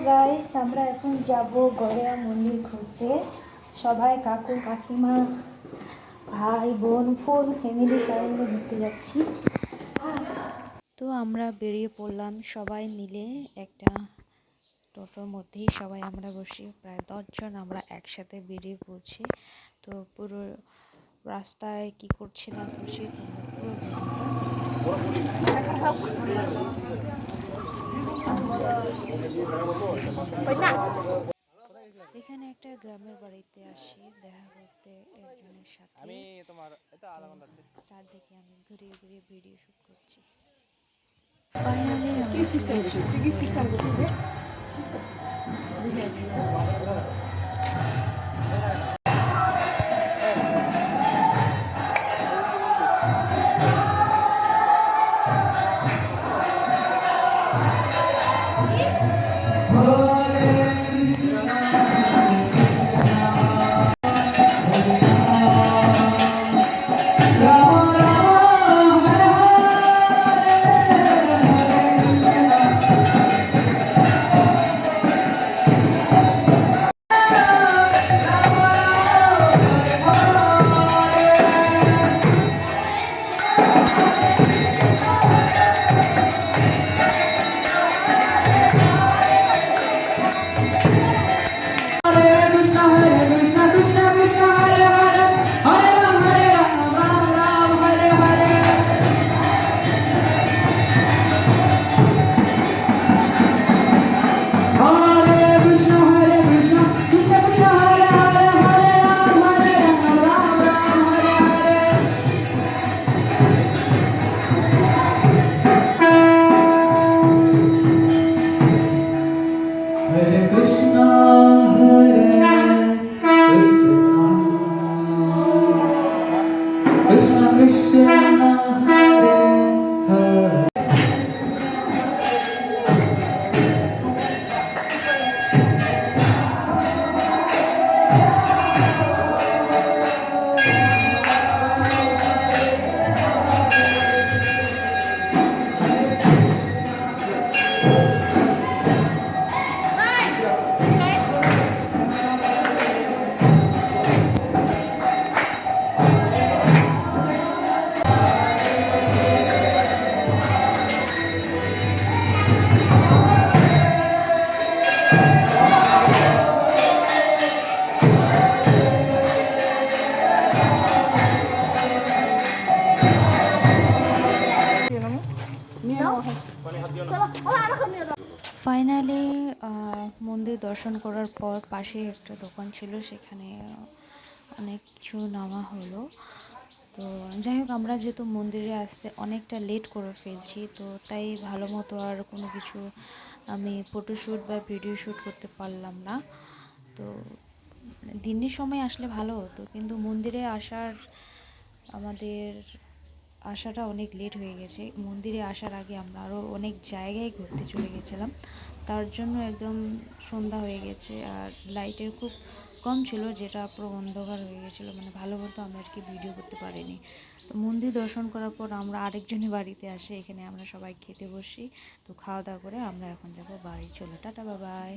Guys, আমরা এখন যাব গড়িয়া মন্দির ঘুরতে। সবাই কাকু কাকিমা ভাই বোন ফুল ফ্যামিলি সবাই মিলে ঘুরতে যাচ্ছি। তো আমরা বেরিয়ে পড়লাম সবাই মিলে একটা টোটোর মধ্যেই সবাই আমরা বসি, প্রায় 10 জন আমরা একসাথে বেরিয়ে পড়ছি। তো পুরো রাস্তায় কি করছি না করছি তোমরা পুরো ভিডিওটা এখানে একটা গ্রামের বাড়িতে আসি দেখা করতে একজনের সাথে। চারদিকে আমি ঘুরিয়ে ঘুরিয়ে ভিডিও শুট করছি। ফাইনালি মন্দির দর্শন করার পর পাশে একটা দোকান ছিল, সেখানে অনেক কিছু নেওয়া হলো। তো যাই হোক, আমরা যেহেতু মন্দিরে আসতে অনেকটা লেট করে ফেলছি, তো তাই ভালো মতো আর কোনো কিছু আমি ফটোশ্যুট বা ভিডিও শ্যুট করতে পারলাম না। তো দিনের সময় আসলে ভালো হতো, কিন্তু মন্দিরে আসাটা অনেক লেট হয়ে গেছে। মন্দিরে আসার আগে আমরা আরও অনেক জায়গায় ঘুরতে চলে গেছিলাম, তার জন্য একদম সন্ধ্যা হয়ে গেছে আর লাইটের খুব কম ছিল, যেটা পুরো অন্ধকার হয়ে গেছিলো, মানে ভালো মতো আমি আর কি ভিডিও করতে পারিনি। তো মন্দির দর্শন করার পর আমরা আরেকজনের বাড়িতে আসি, এখানে আমরা সবাই খেতে বসি। তো খাওয়া দাওয়া করে আমরা এখন যাবো বাড়ি। চলো, টাটা, বাই বাই।